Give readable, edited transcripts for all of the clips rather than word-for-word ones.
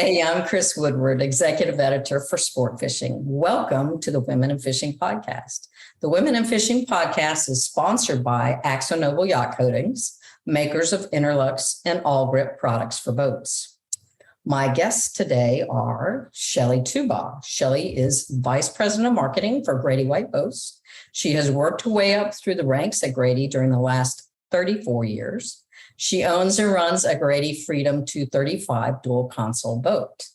Hey, I'm Chris Woodward, Executive Editor for Sport Fishing. Welcome to the Women in Fishing Podcast. The Women in Fishing Podcast is sponsored by AkzoNobel Yacht Coatings, makers of Interlux and All Grip products for boats. My guests today are Shelley Tubaugh. Shelley is Vice President of Marketing for Grady-White Boats. She has worked her way up through the ranks at Grady during the last 34 years. She owns and runs a Grady Freedom 235 dual console boat.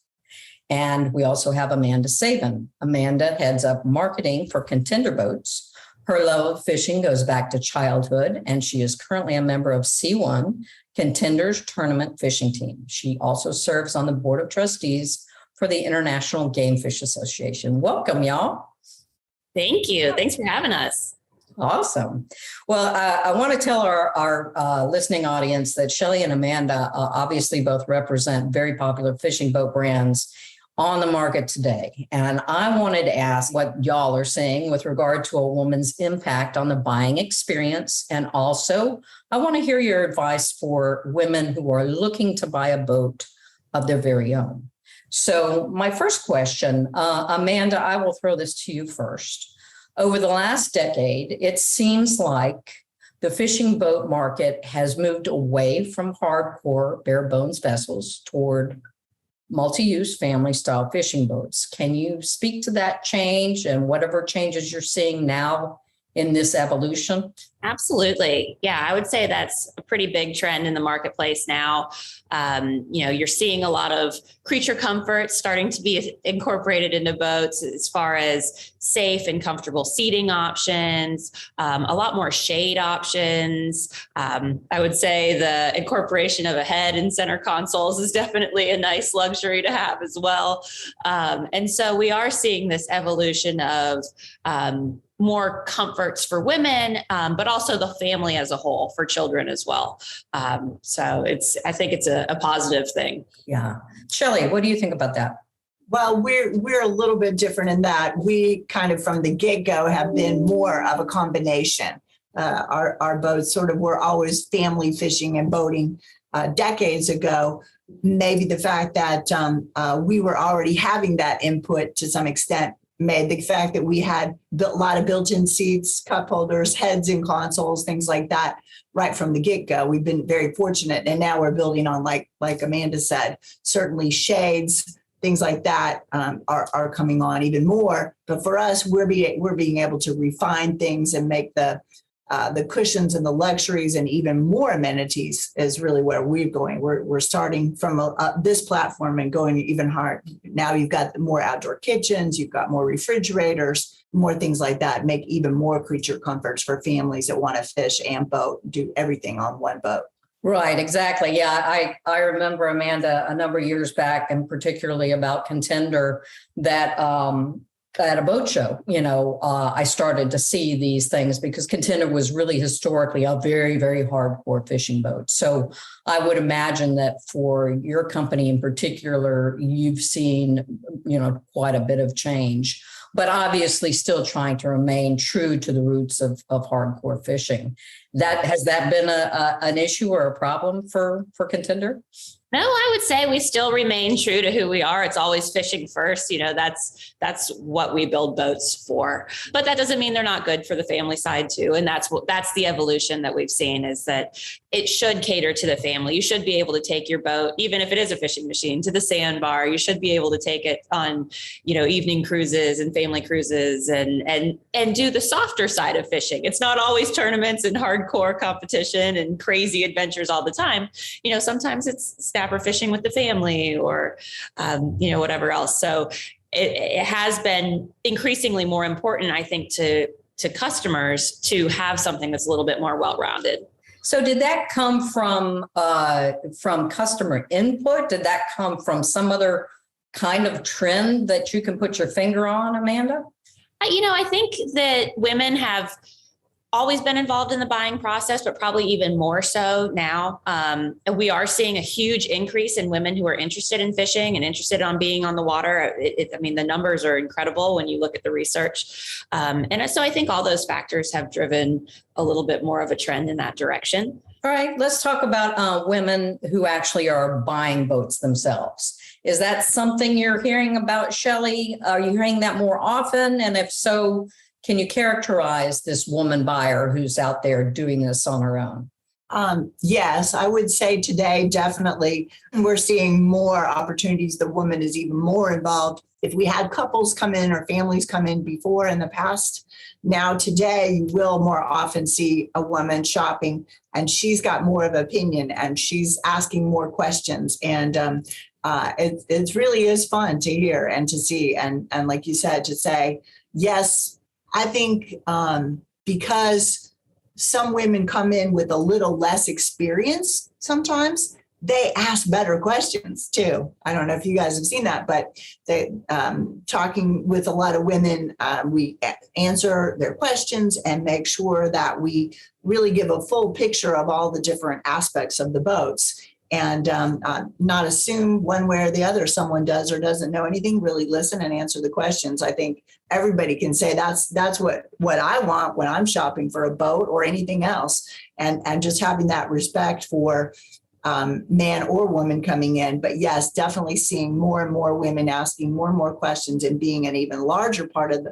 And we also have Amanda Sabin. Amanda heads up marketing for Contender Boats. Her love of fishing goes back to childhood, and she is currently a member of C1, Contender's tournament fishing team. She also serves on the board of trustees for the International Game Fish Association. Welcome, y'all. Thank you. Thanks for having us. Awesome. Well, I want to tell our listening audience that Shelley and Amanda obviously both represent very popular fishing boat brands on the market today. And I wanted to ask what y'all are saying with regard to a woman's impact on the buying experience. And also, I want to hear your advice for women who are looking to buy a boat of their very own. So my first question, Amanda, I will throw this to you first. Over the last decade, it seems like the fishing boat market has moved away from hardcore bare bones vessels toward multi-use family style fishing boats. Can you speak to that change and whatever changes you're seeing now in this evolution? Absolutely. Yeah, I would say that's a pretty big trend in the marketplace now. You're seeing a lot of creature comfort starting to be incorporated into boats as far as safe and comfortable seating options, a lot more shade options. I would say the incorporation of a head in center consoles is definitely a nice luxury to have as well. And so we are seeing this evolution of more comforts for women, but also the family as a whole for children as well. So I think it's a positive thing. Yeah. Shelley, what do you think about that? Well, we're a little bit different in that we kind of from the get-go have been more of a combination. Our boats sort of were always family fishing and boating decades ago. Maybe the fact that we were already having that input to some extent made the fact that we had a lot of built-in seats, cup holders, heads in consoles, things like that right from the get-go. We've been very fortunate. And now we're building on, like Amanda said, certainly shades, things like that are coming on even more. But for us, we're being able to refine things and make the cushions and the luxuries and even more amenities is really where we're going. We're starting from this platform and going even hard. Now you've got more outdoor kitchens, you've got more refrigerators, more things like that, make even more creature comforts for families that want to fish and boat, do everything on one boat. Right, exactly. Yeah, I remember, Amanda, a number of years back, and particularly about Contender, that at a boat show, I started to see these things because Contender was really historically a very, very hardcore fishing boat. So I would imagine that for your company in particular, you've seen, quite a bit of change, but obviously still trying to remain true to the roots of hardcore fishing. Has that been an issue or a problem for Contender? No, I would say we still remain true to who we are. It's always fishing first. That's what we build boats for. But that doesn't mean they're not good for the family side too. And that's the evolution that we've seen, is that it should cater to the family. You should be able to take your boat, even if it is a fishing machine, to the sandbar. You should be able to take it on, evening cruises and family cruises and do the softer side of fishing. It's not always tournaments and hardcore competition and crazy adventures all the time. Sometimes it's snapper fishing with the family or, whatever else. So it has been increasingly more important, I think, to customers to have something that's a little bit more well-rounded. So did that come from customer input? Did that come from some other kind of trend that you can put your finger on, Amanda? I think that women have always been involved in the buying process, but probably even more so now. We are seeing a huge increase in women who are interested in fishing and interested on being on the water. The numbers are incredible when you look at the research. And so I think all those factors have driven a little bit more of a trend in that direction. All right, let's talk about women who actually are buying boats themselves. Is that something you're hearing about, Shelley? Are you hearing that more often? And if so, can you characterize this woman buyer who's out there doing this on her own? Yes, I would say today, definitely, we're seeing more opportunities. The woman is even more involved. If we had couples come in or families come in before in the past, now today you will more often see a woman shopping, and she's got more of an opinion and she's asking more questions. And it really is fun to hear and to see. And like you said, to say, yes, I think because some women come in with a little less experience sometimes, they ask better questions too. I don't know if you guys have seen that, but they talking with a lot of women, we answer their questions and make sure that we really give a full picture of all the different aspects of the boats, and not assume one way or the other someone does or doesn't know anything. Really listen and answer the questions. I think everybody can say that's what I want when I'm shopping for a boat or anything else, and just having that respect for man or woman coming in. But yes, definitely seeing more and more women asking more and more questions and being an even larger part of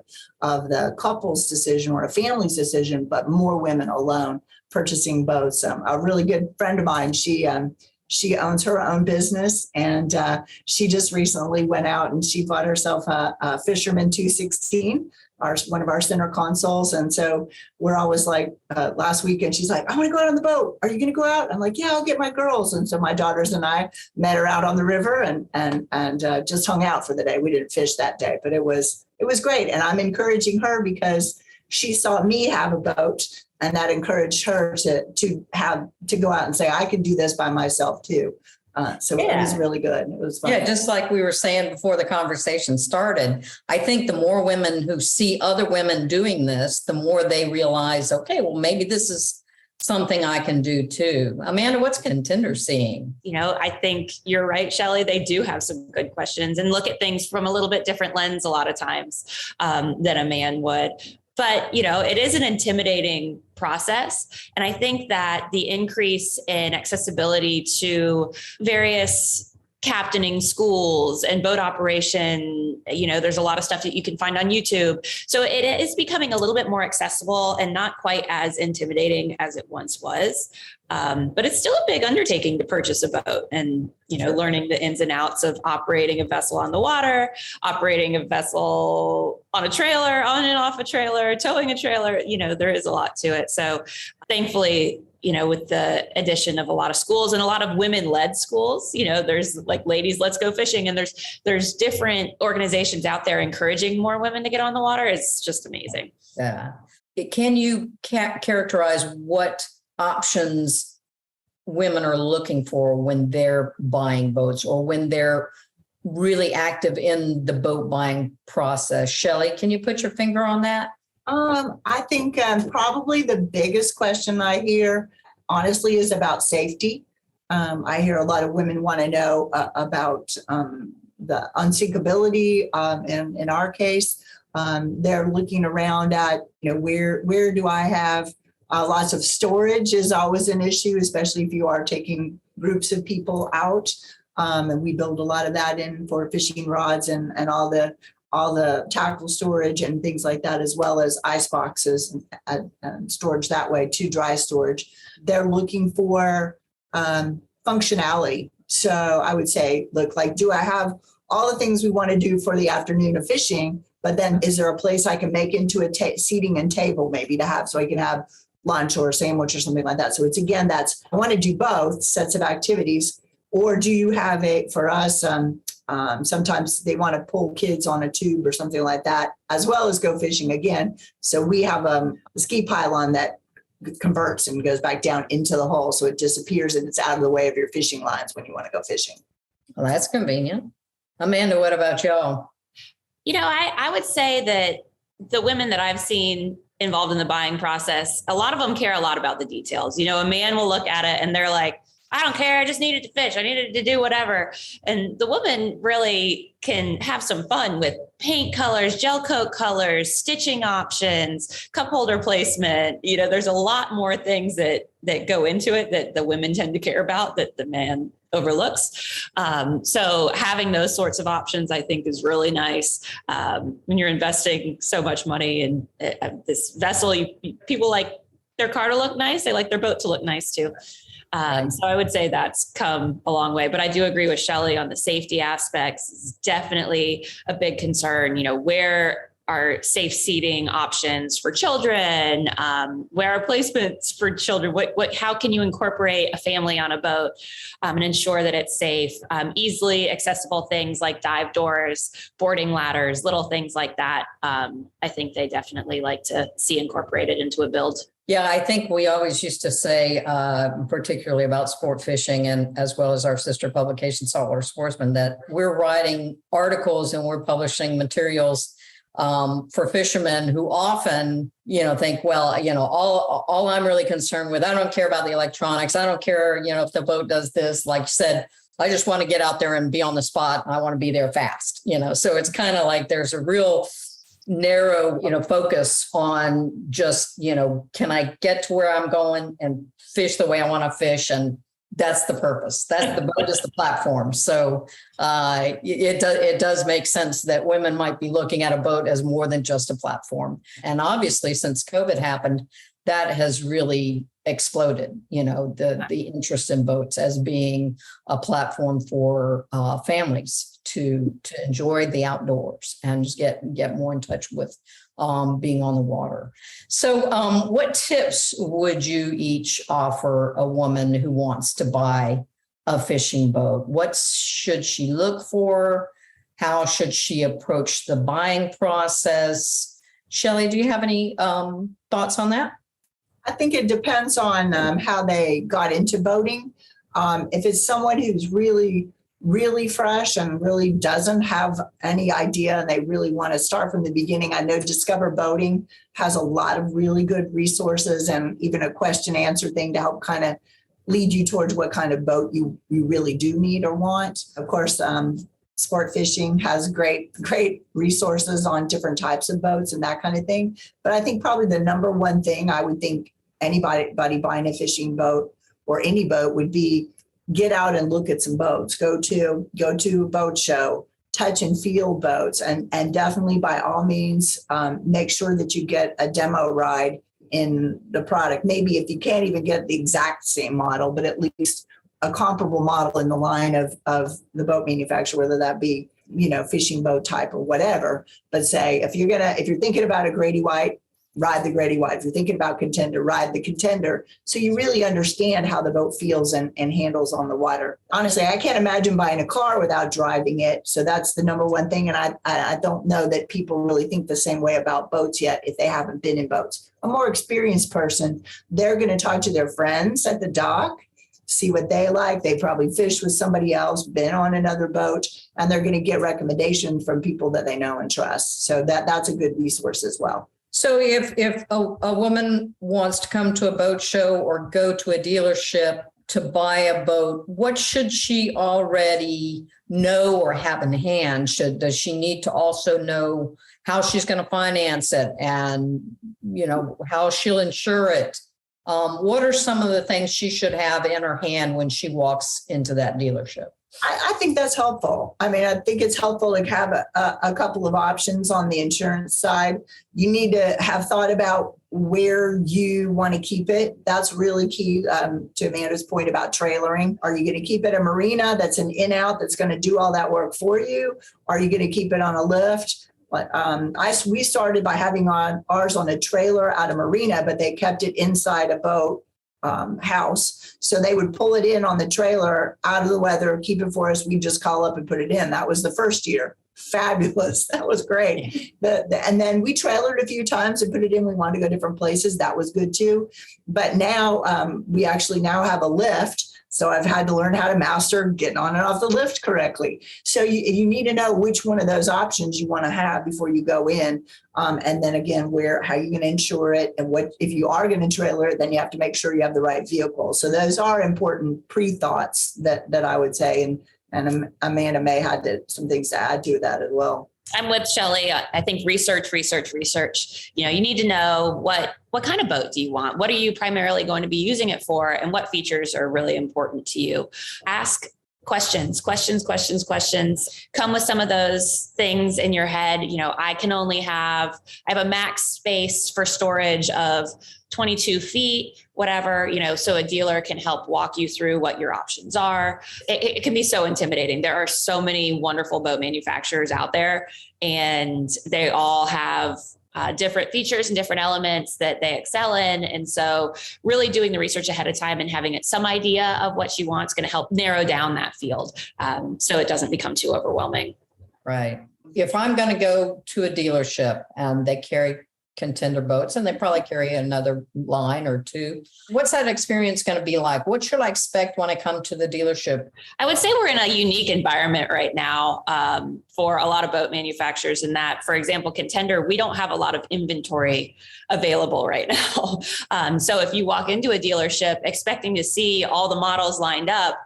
the couple's decision or a family's decision, but more women alone purchasing boats. A really good friend of mine, she owns her own business, and she just recently went out and she bought herself a Fisherman 216, one of our center consoles. And so we're always like, last weekend, she's like, I want to go out on the boat. Are you going to go out? I'm like, yeah, I'll get my girls. And so my daughters and I met her out on the river and just hung out for the day. We didn't fish that day, but it was great. And I'm encouraging her because she saw me have a boat, and that encouraged her to go out and say, I can do this by myself too. So It was really good. It was fun. Yeah, just like we were saying before the conversation started, I think the more women who see other women doing this, the more they realize, okay, well, maybe this is something I can do too. Amanda, what's Contender seeing? I think you're right, Shelley. They do have some good questions and look at things from a little bit different lens a lot of times than a man would. But, it is an intimidating process. And I think that the increase in accessibility to various captaining schools and boat operation, there's a lot of stuff that you can find on YouTube. So it is becoming a little bit more accessible and not quite as intimidating as it once was. But it's still a big undertaking to purchase a boat and, learning the ins and outs of operating a vessel on the water, operating a vessel on a trailer, on and off a trailer, towing a trailer, there is a lot to it. So thankfully, with the addition of a lot of schools and a lot of women-led schools, there's like Ladies Let's Go Fishing, and there's different organizations out there encouraging more women to get on the water. It's just amazing. Yeah. Can you characterize what options women are looking for when they're buying boats or when they're really active in the boat buying process? Shelley, can you put your finger on that? I think probably the biggest question I hear, honestly, is about safety. I hear a lot of women want to know about the unsinkability. In our case, they're looking around at, where do I have lots of storage is always an issue, especially if you are taking groups of people out. And we build a lot of that in for fishing rods and all the tackle storage and things like that, as well as ice boxes and storage that way to dry storage. They're looking for functionality. So I would say, look, like, do I have all the things we want to do for the afternoon of fishing, but then is there a place I can make into a seating and table maybe to have, so I can have lunch or a sandwich or something like that. So it's, again, that's, I want to do both sets of activities. Or do you have for us, sometimes they want to pull kids on a tube or something like that, as well as go fishing again. So we have a ski pylon that converts and goes back down into the hole. So it disappears and it's out of the way of your fishing lines when you want to go fishing. Well, that's convenient. Amanda, what about y'all? I would say that the women that I've seen involved in the buying process, a lot of them care a lot about the details. A man will look at it and they're like, I don't care. I just needed to fish. I needed to do whatever. And the woman really can have some fun with paint colors, gel coat colors, stitching options, cup holder placement. There's a lot more things that go into it that the women tend to care about that the man overlooks. So having those sorts of options, I think, is really nice. When you're investing so much money in this vessel, people like their car to look nice. They like their boat to look nice too. So I would say that's come a long way, but I do agree with Shelley on the safety aspects. It's definitely a big concern. Where are safe seating options for children? Where are placements for children? How can you incorporate a family on a boat and ensure that it's safe? Easily accessible things like dive doors, boarding ladders, little things like that. I think they definitely like to see incorporated into a build. Yeah, I think we always used to say, particularly about sport fishing and as well as our sister publication, Saltwater Sportsman, that we're writing articles and we're publishing materials for fishermen who often, think, well, all I'm really concerned with, I don't care about the electronics. I don't care, if the boat does this, like you said, I just want to get out there and be on the spot. And I want to be there fast, so it's kind of like there's a real narrow, focus on just, can I get to where I'm going and fish the way I want to fish? And that's the purpose. That's the boat is the platform. So it does make sense that women might be looking at a boat as more than just a platform. And obviously, since COVID happened, that has really exploded, the interest in boats as being a platform for families to enjoy the outdoors and just get more in touch with being on the water. So what tips would you each offer a woman who wants to buy a fishing boat? What should she look for? How should she approach the buying process? Shelley, do you have any thoughts on that? I think it depends on how they got into boating. If it's someone who's really, really fresh and really doesn't have any idea and they really want to start from the beginning, I know Discover Boating has a lot of really good resources and even a question answer thing to help kind of lead you towards what kind of boat you really do need or want. Of course, Sport Fishing has great resources on different types of boats and that kind of thing. But I think probably the number one thing I would think anybody buying a fishing boat or any boat would be get out and look at some boats. Go to a boat show, touch and feel boats, and definitely by all means make sure that you get a demo ride in the product. Maybe if you can't even get the exact same model, but at least a comparable model in the line of the boat manufacturer, whether that be, fishing boat type or whatever. But say, if you're thinking about a Grady-White, ride the Grady-White. If you're thinking about Contender, ride the Contender. So you really understand how the boat feels and handles on the water. Honestly, I can't imagine buying a car without driving it. So that's the number one thing. And I don't know that people really think the same way about boats yet if they haven't been in boats. A more experienced person, they're going to talk to their friends at the dock, see what they like. They probably fished with somebody else, been on another boat, and they're going to get recommendations from people that they know and trust. So that's a good resource as well. So if a woman wants to come to a boat show or go to a dealership to buy a boat, what should she already know or have in hand? Does she need to also know how she's going to finance it and, how she'll insure it? What are some of the things she should have in her hand when she walks into that dealership? I think that's helpful. I mean, I think it's helpful to have a couple of options on the insurance side. You need to have thought about where you want to keep it. That's really key to Amanda's point about trailering. Are you going to keep it a marina that's an in-out that's going to do all that work for you? Are you going to keep it on a lift? We started by having ours on a trailer at a marina, but they kept it inside a boat house. So they would pull it in on the trailer out of the weather, keep it for us. We just call up and put it in. That was the first year. Fabulous. That was great. And then we trailered a few times and put it in. We wanted to go different places. That was good too. But now we actually now have a lift So I've had to learn how to master getting on and off the lift correctly. So you need to know which one of those options you want to have before you go in. And then again, how are you going to insure it? And what if you are going to trailer it, then you have to make sure you have the right vehicle. So those are important pre-thoughts that I would say. And Amanda may have some things to add to that as well. I'm with Shelley. I think research. You need to know what kind of boat do you want? What are you primarily going to be using it for? And what features are really important to you? Ask questions. Come with some of those things in your head. I have a max space for storage of 22 feet, whatever, so a dealer can help walk you through what your options are. It can be so intimidating. There are so many wonderful boat manufacturers out there, and they all have different features and different elements that they excel in. And so really doing the research ahead of time and having some idea of what you want is going to help narrow down that field, so it doesn't become too overwhelming. Right. If I'm going to go to a dealership and they carry Contender Boats, and they probably carry another line or two, what's that experience going to be like? What should I expect when I come to the dealership? I would say we're in a unique environment right now for a lot of boat manufacturers, in that, for example, Contender, we don't have a lot of inventory available right now. So if you walk into a dealership expecting to see all the models lined up,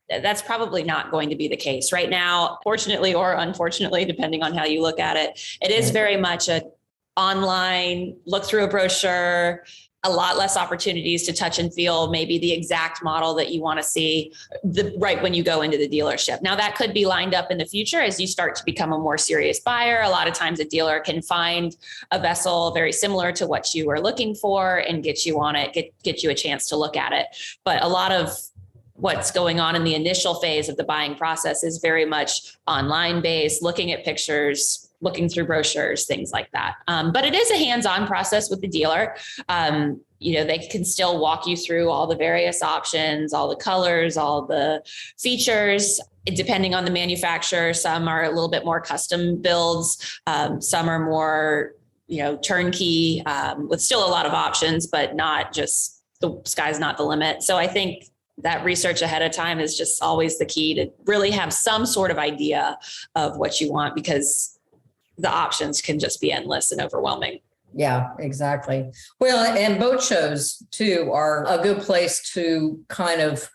that's probably not going to be the case right now. Fortunately or unfortunately, depending on how you look at it, it is very much a online, look through a brochure, a lot less opportunities to touch and feel maybe the exact model that you want to see right when you go into the dealership. Now, that could be lined up in the future as you start to become a more serious buyer. A lot of times a dealer can find a vessel very similar to what you are looking for and get you on it, get you a chance to look at it. But a lot of what's going on in the initial phase of the buying process is very much online based, looking at pictures, looking through brochures, things like that. But it is a hands-on process with the dealer. They can still walk you through all the various options, all the colors, all the features, depending on the manufacturer. Some are a little bit more custom builds. Some are more, turnkey, with still a lot of options, but not just the sky's not the limit. So I think that research ahead of time is just always the key to really have some sort of idea of what you want, because the options can just be endless and overwhelming. Yeah, exactly. Well, and boat shows too are a good place to kind of,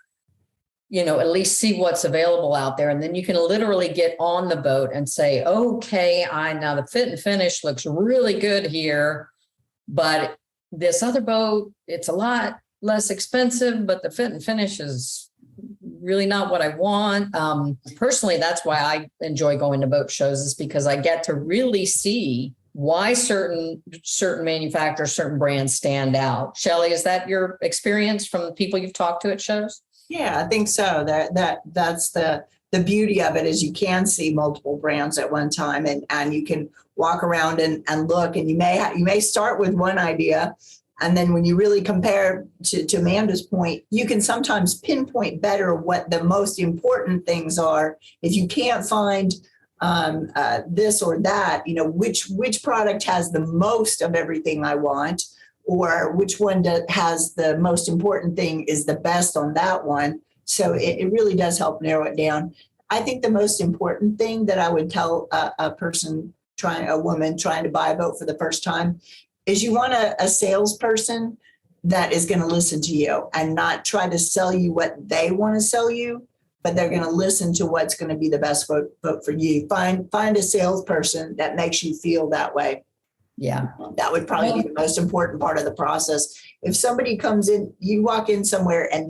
at least see what's available out there. And then you can literally get on the boat and say, okay, now the fit and finish looks really good here, but this other boat, it's a lot less expensive, but the fit and finish is really not what I want. Personally, that's why I enjoy going to boat shows, is because I get to really see why certain manufacturers, certain brands stand out. Shelley, is that your experience from the people you've talked to at shows? Yeah, I think so. That's the beauty of it, is you can see multiple brands at one time, and you can walk around and look, and you may start with one idea. And then when you really compare to Amanda's point, you can sometimes pinpoint better what the most important things are. If you can't find this or that, which product has the most of everything I want, or which one has the most important thing is the best on that one. So it really does help narrow it down. I think the most important thing that I would tell a woman trying to buy a boat for the first time is you want a salesperson that is going to listen to you and not try to sell you what they want to sell you, but they're going to listen to what's going to be the best boat for you. Find a salesperson that makes you feel that way. Yeah. That would probably be the most important part of the process. If somebody comes in, you walk in somewhere and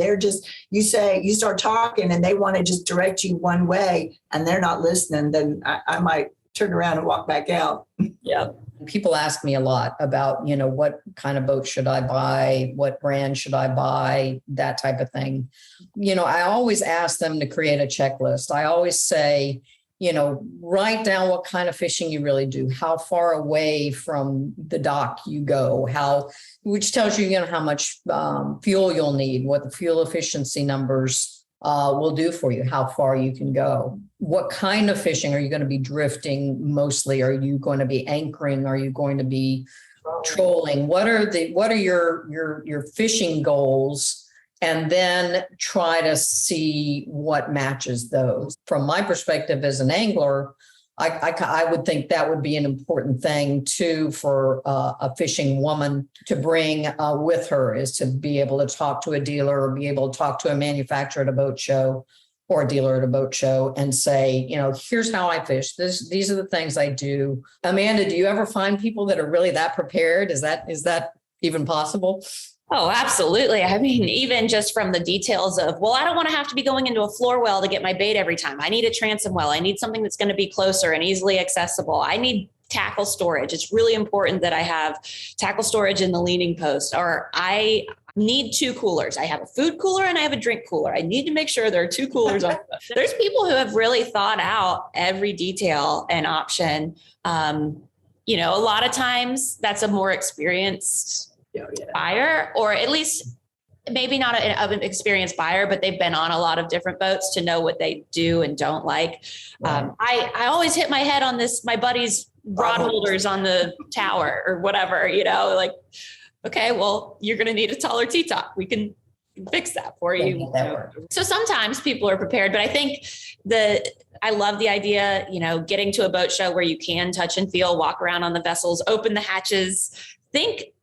you start talking and they want to just direct you one way and they're not listening, then I might turn around and walk back out. Yeah. People ask me a lot about, what kind of boat should I buy? What brand should I buy? That type of thing. I always ask them to create a checklist. I always say, write down what kind of fishing you really do, how far away from the dock you go, which tells you, how much fuel you'll need, what the fuel efficiency numbers will do for you, how far you can go. What kind of fishing are you going to be drifting mostly? Are you going to be anchoring? Are you going to be trolling? What are your fishing goals? and then try to see what matches those. From my perspective as an angler, I would think that would be an important thing too for a fishing woman to bring with her, is to be able to talk to a dealer or be able to talk to a manufacturer at a boat show or a dealer at a boat show and say, here's how I fish. These are the things I do. Amanda, do you ever find people that are really that prepared? Is that even possible? Oh, absolutely. I mean, even just from the details of, well, I don't want to have to be going into a floor well to get my bait every time. I need a transom well. I need something that's going to be closer and easily accessible. I need tackle storage. It's really important that I have tackle storage in the leaning post, or I need 2 coolers. I have a food cooler and I have a drink cooler. I need to make sure there are 2 coolers on. There's people who have really thought out every detail and option. A lot of times that's a more experienced buyer, or at least maybe not an experienced buyer, but they've been on a lot of different boats to know what they do and don't like. Right. I always hit my head on my buddy's rod holders on the tower or whatever, like, okay, well, you're going to need a taller T-top. We can fix that for you. So sometimes people are prepared, but I think I love the idea, getting to a boat show where you can touch and feel, walk around on the vessels, open the hatches,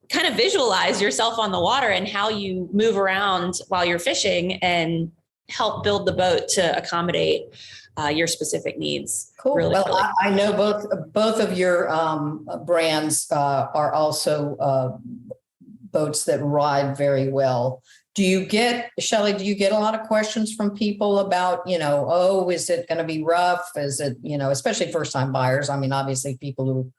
kind of visualize yourself on the water and how you move around while you're fishing, and help build the boat to accommodate your specific needs. Cool. Really. I know both of your brands are also boats that ride very well. Shelley, do you get a lot of questions from people about, is it going to be rough? Is it, especially first time buyers? I mean, obviously people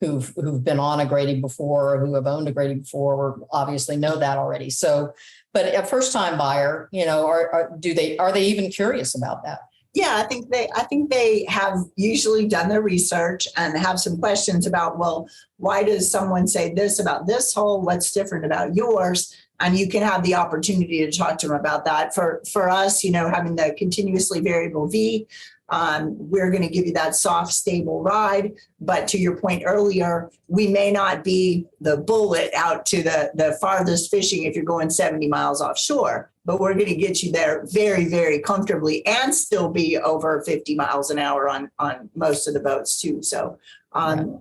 who've been on a Grady before, or who have owned a Grady before, obviously know that already. So, but a first time buyer, are they even curious about that? Yeah, I think they have usually done their research and have some questions about, well, why does someone say this about this hole? What's different about yours? And you can have the opportunity to talk to them about that. For us, having the continuously variable V, we're going to give you that soft, stable ride. But to your point earlier, we may not be the bullet out to the farthest fishing if you're going 70 miles offshore, but we're going to get you there very, very comfortably and still be over 50 miles an hour on most of the boats too. So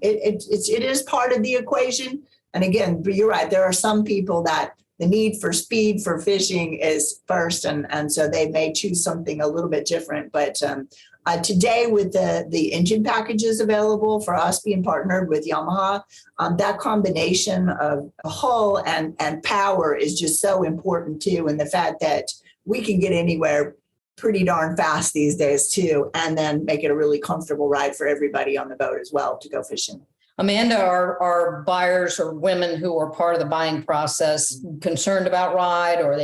it is part of the equation. And again, you're right. There are some people that the need for speed for fishing is first. And so they may choose something a little bit different. But today, with the engine packages available for us being partnered with Yamaha, that combination of hull and power is just so important too. And the fact that we can get anywhere pretty darn fast these days too, and then make it a really comfortable ride for everybody on the boat as well to go fishing. Amanda, are buyers or women who are part of the buying process concerned about ride, or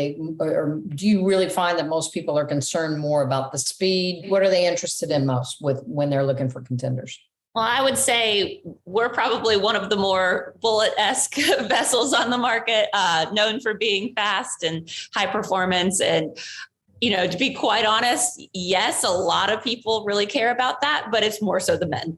do you really find that most people are concerned more about the speed? What are they interested in most when they're looking for contenders? Well, I would say we're probably one of the more bullet-esque vessels on the market, known for being fast and high performance. And to be quite honest, yes, a lot of people really care about that, but it's more so the men.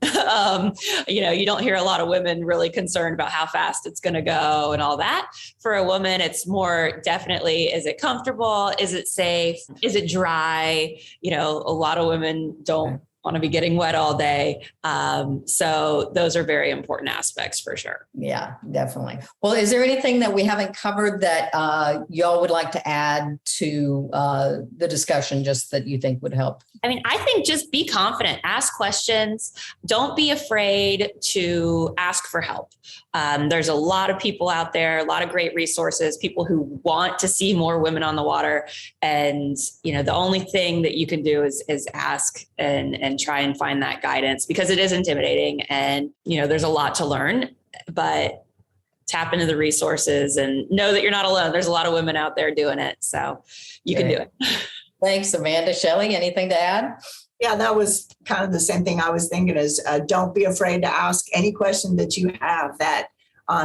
You don't hear a lot of women really concerned about how fast it's going to go and all that. For a woman, it's more definitely, is it comfortable? Is it safe? Is it dry? A lot of women don't want to be getting wet all day. So those are very important aspects for sure. Yeah, definitely. Well, is there anything that we haven't covered that y'all would like to add to the discussion, just that you think would help? I mean, I think just be confident, ask questions. Don't be afraid to ask for help. There's a lot of people out there, a lot of great resources, people who want to see more women on the water. And, the only thing that you can do is ask and try and find that guidance, because it is intimidating and, there's a lot to learn, but tap into the resources and know that you're not alone. There's a lot of women out there doing it. So you can do it. Thanks, Amanda. Shelley, anything to add? Yeah, that was kind of the same thing I was thinking is don't be afraid to ask any question that you have that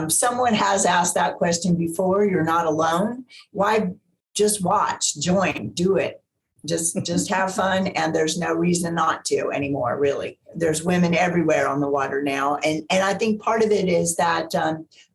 someone has asked that question before. You're not alone. Why just watch, join, do it. just have fun, and there's no reason not to anymore, really. There's women everywhere on the water now. And I think part of it is that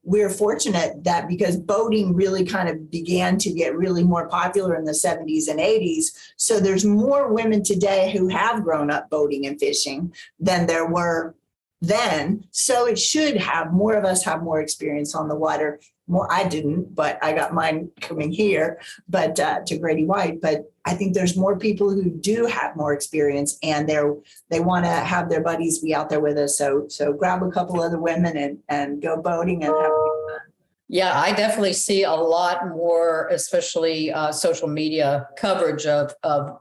we're fortunate that because boating really kind of began to get really more popular in the 70s and 80s. So there's more women today who have grown up boating and fishing than there were then. So it should have more of us have more experience on the water. More, I didn't, but I got mine coming here, but to Grady-White. But I think there's more people who do have more experience, and they want to have their buddies be out there with us. So grab a couple other women and go boating and have fun. Yeah, I definitely see a lot more, especially social media coverage of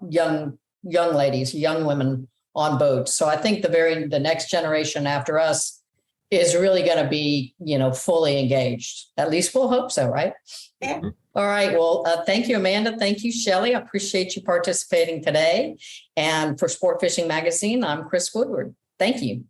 young ladies, young women on boats. So I think the next generation after us is really going to be, fully engaged. At least we'll hope so, right? Yeah. All right. Well, thank you, Amanda. Thank you, Shelley. I appreciate you participating today. And for Sport Fishing Magazine, I'm Chris Woodward. Thank you.